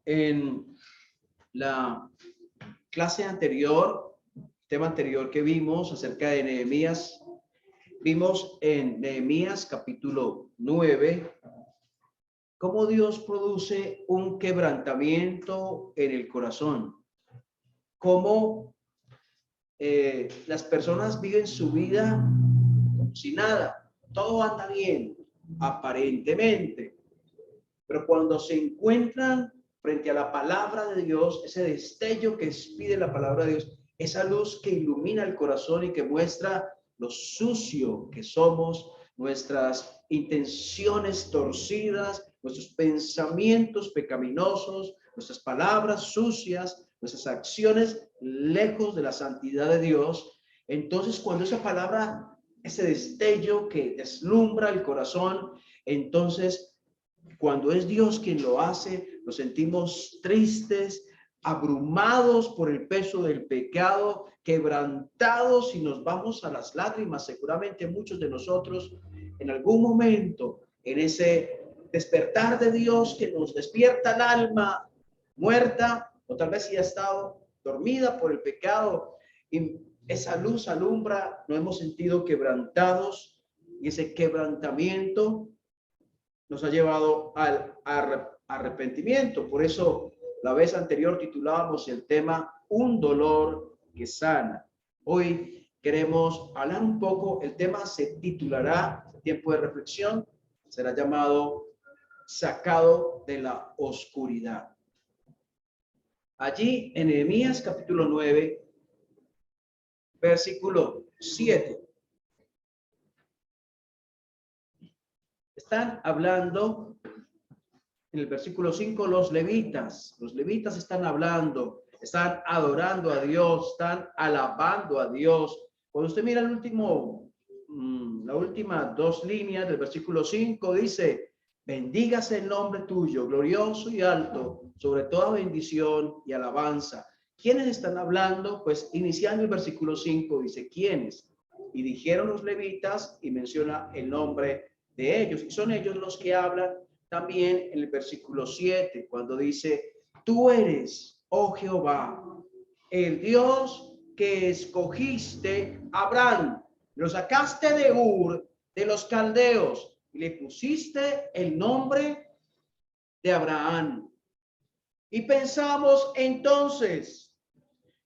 En la clase anterior, tema anterior que vimos acerca de Nehemías, vimos en Nehemías capítulo 9 cómo Dios produce un quebrantamiento en el corazón, cómo las personas viven su vida como si nada, todo anda bien, aparentemente, pero cuando se encuentran frente a la palabra de Dios, ese destello que expide la palabra de Dios, esa luz que ilumina el corazón y que muestra lo sucio que somos, nuestras intenciones torcidas, nuestros pensamientos pecaminosos, nuestras palabras sucias, nuestras acciones lejos de la santidad de Dios. Entonces, cuando esa palabra, ese destello que deslumbra el corazón, entonces cuando es Dios quien lo hace, nos sentimos tristes, abrumados por el peso del pecado, quebrantados y nos vamos a las lágrimas. Seguramente muchos de nosotros en algún momento, en ese despertar de Dios que nos despierta el alma muerta, o tal vez si ha estado dormida por el pecado, y esa luz alumbra, nos hemos sentido quebrantados y ese quebrantamiento nos ha llevado al arrepentimiento. Por eso la vez anterior titulábamos el tema Un dolor que sana. Hoy queremos hablar un poco, el tema se titulará, tiempo de reflexión, será llamado Sacado de la oscuridad. Allí en Nehemías capítulo 9, versículo 7. Están hablando en el versículo 5, los levitas están hablando, están adorando a Dios, están alabando a Dios. Cuando usted mira el último, la última dos líneas del versículo 5, dice, bendígase el nombre tuyo, glorioso y alto, sobre toda bendición y alabanza. ¿Quiénes están hablando? Pues iniciando el versículo 5, dice, ¿quiénes? Y dijeron los levitas y menciona el nombre de ellos. Y son ellos los que hablan también en el versículo 7, cuando dice, tú eres, oh Jehová, el Dios que escogiste a Abraham, lo sacaste de Ur, de los caldeos, y le pusiste el nombre de Abraham. Y pensamos entonces,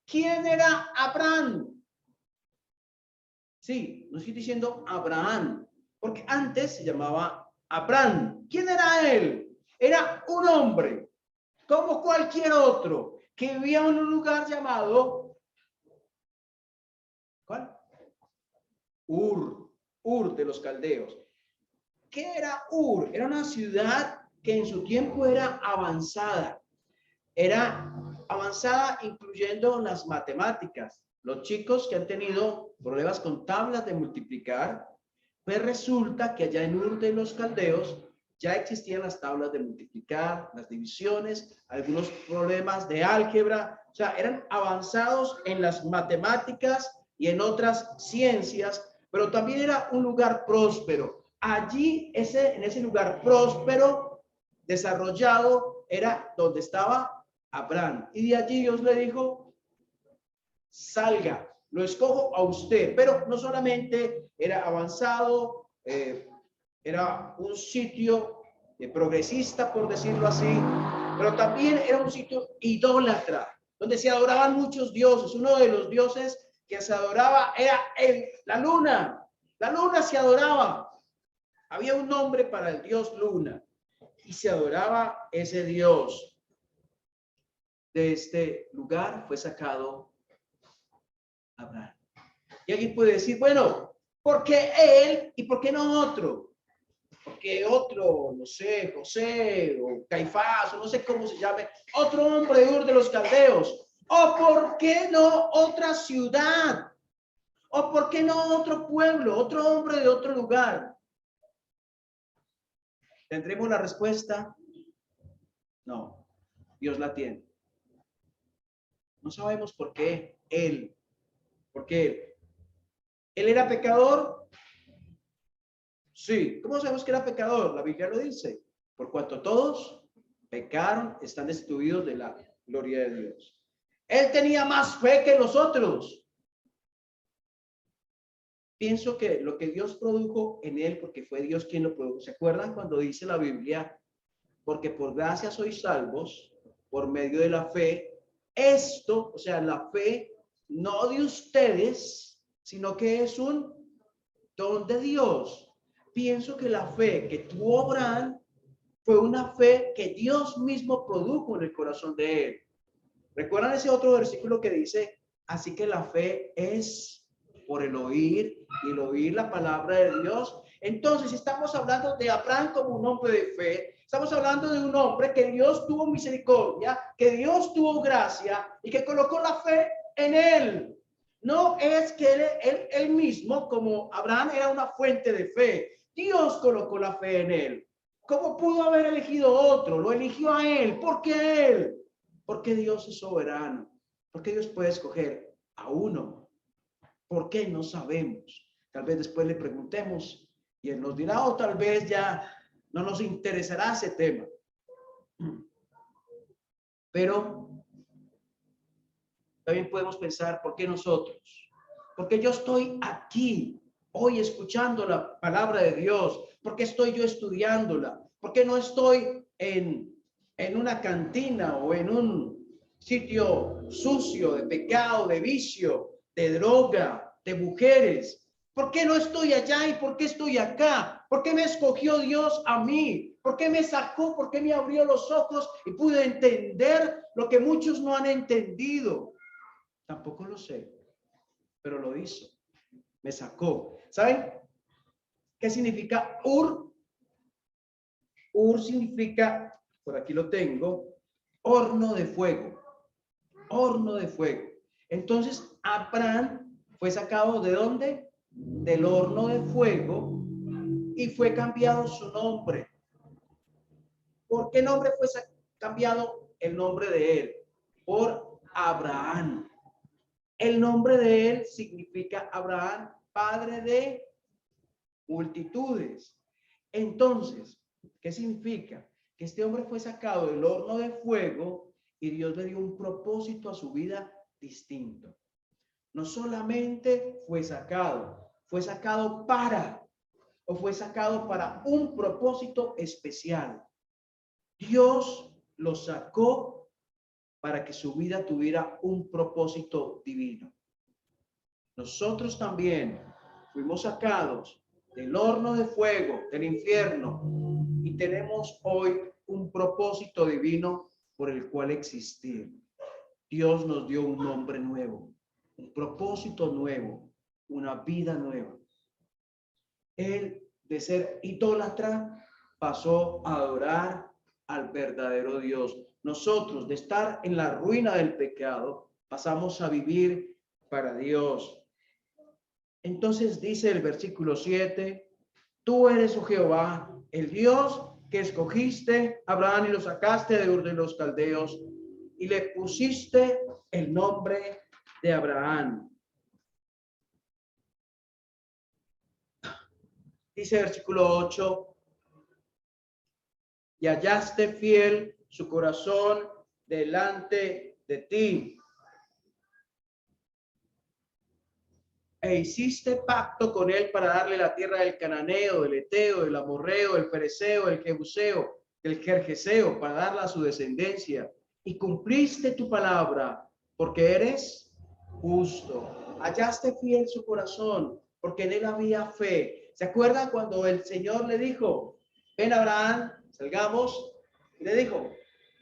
¿quién era Abraham? Sí, no estoy diciendo Abraham, porque antes se llamaba Abraham. ¿Quién era él? Era un hombre, como cualquier otro, que vivía en un lugar llamado, ¿cuál? Ur de los caldeos. ¿Qué era Ur? Era una ciudad que en su tiempo era avanzada incluyendo las matemáticas. Los chicos que han tenido problemas con tablas de multiplicar, pues resulta que allá en Ur de los Caldeos ya existían las tablas de multiplicar, las divisiones, algunos problemas de álgebra, o sea, eran avanzados en las matemáticas y en otras ciencias, pero también era un lugar próspero. Allí, en ese lugar próspero, desarrollado, era donde estaba Abraham. Y de allí Dios le dijo, salga, lo escojo a usted. Pero no solamente era avanzado, era un sitio progresista, por decirlo así, pero también era un sitio idólatra, donde se adoraban muchos dioses. Uno de los dioses que se adoraba era la luna. La luna se adoraba. Había un nombre para el dios luna y se adoraba ese dios. De este lugar fue sacado Abraham. Y alguien puede decir, bueno, ¿por qué él y por qué no otro? ¿Por qué otro, no sé, José o Caifás o no sé cómo se llame, otro hombre de Ur de los Caldeos? ¿O por qué no otra ciudad? ¿O por qué no otro pueblo, otro hombre de otro lugar? ¿Tendremos la respuesta? No, Dios la tiene. No sabemos por qué él. Porque él era pecador. Sí. ¿Cómo sabemos que era pecador? La Biblia lo dice. Por cuanto todos pecaron, están destituidos de la gloria de Dios. Él tenía más fe que los otros. Pienso que lo que Dios produjo en él, porque fue Dios quien lo produjo. ¿Se acuerdan cuando dice la Biblia? Porque por gracia sois salvos por medio de la fe. Esto, o sea, la fe no de ustedes, sino que es un don de Dios. Pienso que la fe que tuvo Abraham fue una fe que Dios mismo produjo en el corazón de él. ¿Recuerdan ese otro versículo que dice, así que la fe es por el oír y el oír la palabra de Dios? Entonces, estamos hablando de Abraham como un hombre de fe. Estamos hablando de un hombre que Dios tuvo misericordia, que Dios tuvo gracia y que colocó la fe en él. No es que él mismo, como Abraham, era una fuente de fe. Dios colocó la fe en él. ¿Cómo pudo haber elegido otro? Lo eligió a él. ¿Por qué a él? Porque Dios es soberano. Porque Dios puede escoger a uno. ¿Por qué? No sabemos. Tal vez después le preguntemos y él nos dirá, o tal vez ya no nos interesará ese tema. Pero también podemos pensar, ¿por qué nosotros? Porque yo estoy aquí hoy escuchando la palabra de Dios. ¿Por qué estoy yo estudiándola? ¿Por qué no estoy en una cantina o en un sitio sucio de pecado, de vicio, de droga, de mujeres? ¿Por qué no estoy allá y por qué estoy acá? ¿Por qué me escogió Dios a mí? ¿Por qué me sacó? ¿Por qué me abrió los ojos y pude entender lo que muchos no han entendido? Tampoco lo sé, pero lo hizo. Me sacó. ¿Saben qué significa Ur? Ur significa, por aquí lo tengo, horno de fuego. Horno de fuego. Entonces, Abraham fue sacado ¿de dónde? Del horno de fuego y fue cambiado su nombre. ¿Por qué nombre fue cambiado el nombre de él? Por Abraham. El nombre de él significa Abraham, padre de multitudes. Entonces, ¿qué significa? Que este hombre fue sacado del horno de fuego y Dios le dio un propósito a su vida distinto. No solamente fue sacado fue sacado para un propósito especial. Dios lo sacó para que su vida tuviera un propósito divino. Nosotros también fuimos sacados del horno de fuego, del infierno, y tenemos hoy un propósito divino por el cual existir. Dios nos dio un nombre nuevo, un propósito nuevo, una vida nueva. Él, de ser idólatra, pasó a adorar al verdadero Dios. Nosotros, de estar en la ruina del pecado, pasamos a vivir para Dios. Entonces dice el versículo 7, tú eres, oh Jehová, el Dios que escogiste a Abraham y lo sacaste de Ur de los Caldeos y le pusiste el nombre de Abraham. Dice el versículo 8, y hallaste fiel su corazón delante de ti. E hiciste pacto con él para darle la tierra del cananeo, del eteo, del amorreo, del fereceo, del jebuseo, del gergeseo, para darla a su descendencia. Y cumpliste tu palabra, porque eres justo. Hallaste fiel su corazón, porque en él había fe. ¿Se acuerdan cuando el Señor le dijo, ven Abraham, salgamos? Y le dijo,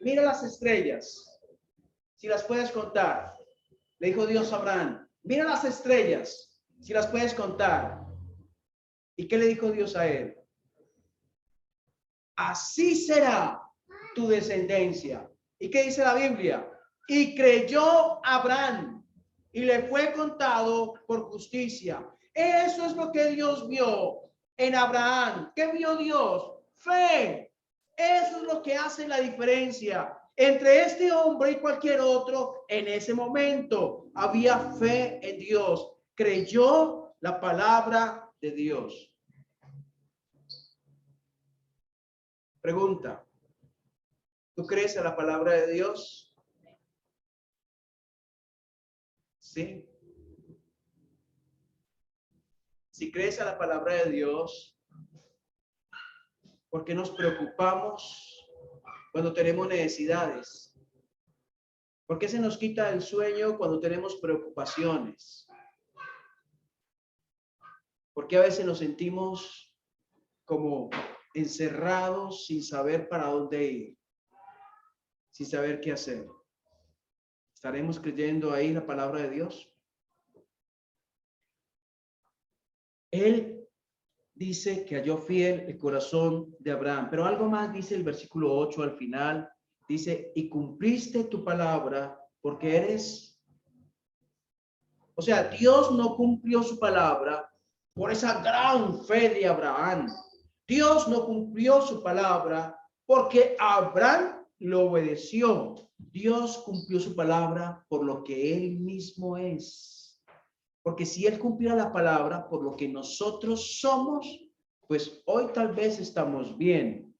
mira las estrellas, si las puedes contar. Le dijo Dios a Abraham, mira las estrellas, si las puedes contar. ¿Y qué le dijo Dios a él? Así será tu descendencia. ¿Y qué dice la Biblia? Y creyó Abraham y le fue contado por justicia. Eso es lo que Dios vio en Abraham. ¿Qué vio Dios? Fe. Eso es lo que hace la diferencia entre este hombre y cualquier otro en ese momento. Había fe en Dios. Creyó la palabra de Dios. Pregunta: ¿Tú crees a la palabra de Dios? Sí. Si crees a la palabra de Dios, ¿por qué nos preocupamos cuando tenemos necesidades? ¿Por qué se nos quita el sueño cuando tenemos preocupaciones? ¿Por qué a veces nos sentimos como encerrados sin saber para dónde ir, sin saber qué hacer? ¿Estaremos creyendo ahí la palabra de Dios? Él dice que halló fiel el corazón de Abraham, pero algo más dice el versículo 8 al final. Dice, y cumpliste tu palabra porque eres... O sea, Dios no cumplió su palabra por esa gran fe de Abraham. Dios no cumplió su palabra porque Abraham lo obedeció. Dios cumplió su palabra por lo que él mismo es. Porque si él cumpliera la palabra por lo que nosotros somos, pues hoy tal vez estamos bien.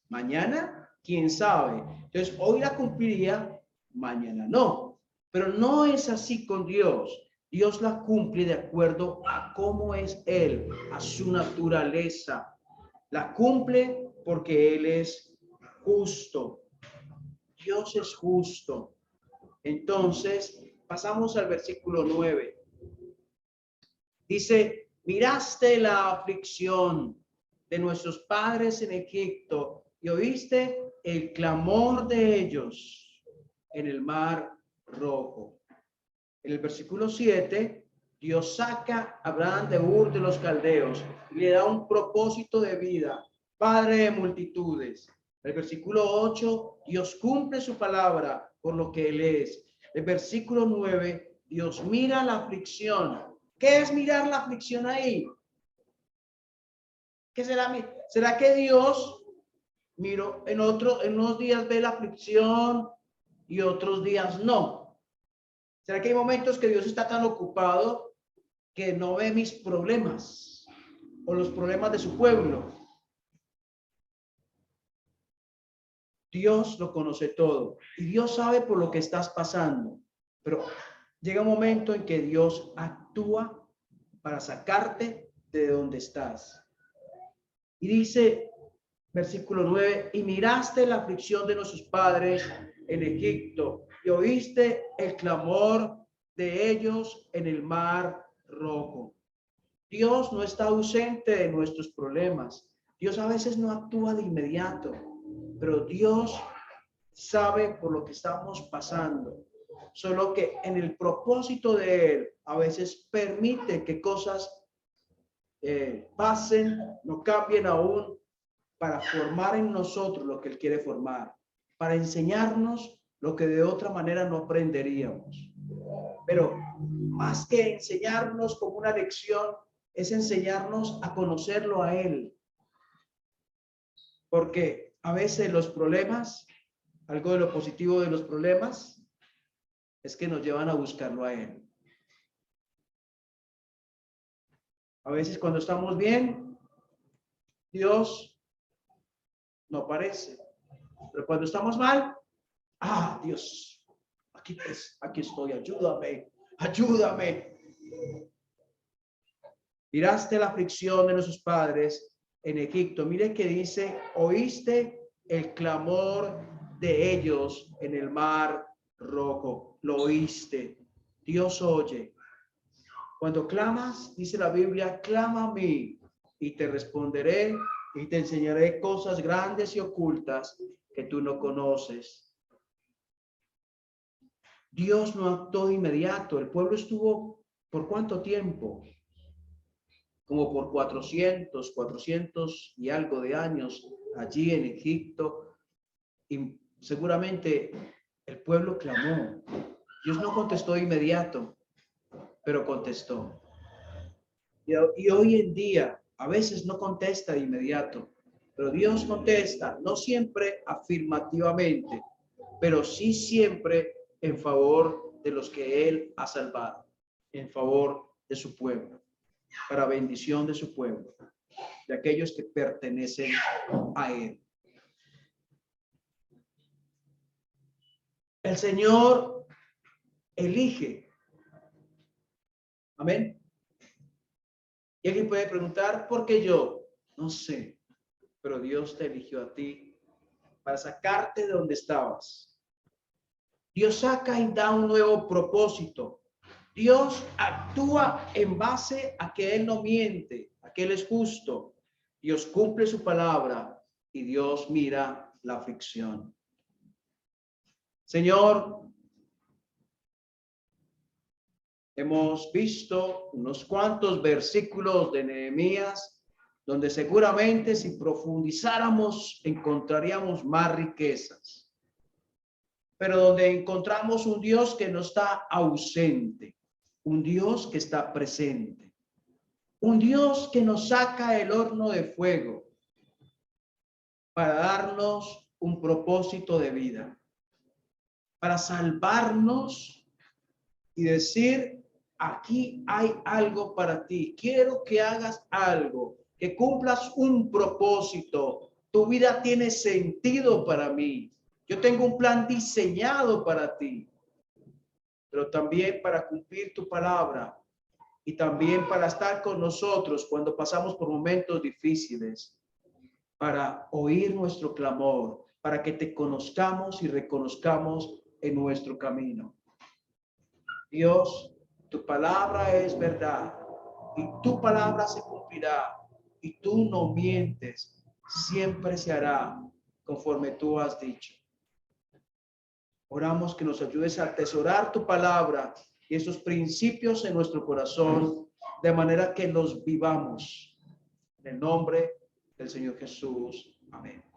Mañana, quién sabe. Entonces, hoy la cumpliría, mañana no. Pero no es así con Dios. Dios la cumple de acuerdo a cómo es Él, a su naturaleza. La cumple porque Él es justo. Dios es justo. Entonces, pasamos al versículo 9. Dice, miraste la aflicción de nuestros padres en Egipto y oíste el clamor de ellos en el mar rojo. En el versículo 7, Dios saca a Abraham de Ur de los Caldeos y le da un propósito de vida, padre de multitudes. El versículo 8, Dios cumple su palabra por lo que él es. El versículo 9, Dios mira la aflicción. ¿Qué es mirar la aflicción ahí? ¿Qué será? ¿Será que Dios miro en unos días ve la aflicción y otros días no? ¿Será que hay momentos que Dios está tan ocupado que no ve mis problemas o los problemas de su pueblo? Dios lo conoce todo y Dios sabe por lo que estás pasando, pero llega un momento en que Dios actúa para sacarte de donde estás. Y dice, versículo 9, y miraste la aflicción de nuestros padres en Egipto y oíste el clamor de ellos en el mar rojo. Dios no está ausente de nuestros problemas. Dios a veces no actúa de inmediato, pero Dios sabe por lo que estamos pasando. Solo que en el propósito de Él, a veces permite que cosas pasen, no cambien aún, para formar en nosotros lo que Él quiere formar, para enseñarnos lo que de otra manera no aprenderíamos. Pero más que enseñarnos como una lección, es enseñarnos a conocerlo a Él. Porque a veces los problemas, algo de lo positivo de los problemas, es que nos llevan a buscarlo a Él. A veces cuando estamos bien, Dios no aparece. Pero cuando estamos mal, Dios, aquí estoy, ayúdame. Miraste la aflicción de nuestros padres en Egipto. Mire que dice, oíste el clamor de ellos en el mar rojo. Lo oíste. Dios oye. Cuando clamas, dice la Biblia, clama a mí y te responderé y te enseñaré cosas grandes y ocultas que tú no conoces. Dios no actuó de inmediato. El pueblo estuvo ¿por cuánto tiempo? Como por 400 y algo de años allí en Egipto. Y seguramente el pueblo clamó. Dios no contestó de inmediato, pero contestó. Y hoy en día a veces no contesta de inmediato, pero Dios contesta, no siempre afirmativamente, pero sí siempre en favor de los que Él ha salvado, en favor de su pueblo, para bendición de su pueblo, de aquellos que pertenecen a Él. El Señor elige. Amén. Y alguien puede preguntar, ¿por qué yo? No sé, pero Dios te eligió a ti para sacarte de donde estabas. Dios saca y da un nuevo propósito. Dios actúa en base a que Él no miente, a que Él es justo. Dios cumple su palabra y Dios mira la aflicción. Señor, hemos visto unos cuantos versículos de Nehemías donde seguramente si profundizáramos encontraríamos más riquezas, pero donde encontramos un Dios que no está ausente, un Dios que está presente, un Dios que nos saca del horno de fuego para darnos un propósito de vida, para salvarnos y decir, aquí hay algo para ti, quiero que hagas algo, que cumplas un propósito, tu vida tiene sentido para mí, yo tengo un plan diseñado para ti, pero también para cumplir tu palabra y también para estar con nosotros cuando pasamos por momentos difíciles, para oír nuestro clamor, para que te conozcamos y reconozcamos en nuestro camino. Dios, tu palabra es verdad y tu palabra se cumplirá y tú no mientes, siempre se hará conforme tú has dicho. Oramos que nos ayudes a atesorar tu palabra y esos principios en nuestro corazón de manera que los vivamos. En el nombre del Señor Jesús. Amén.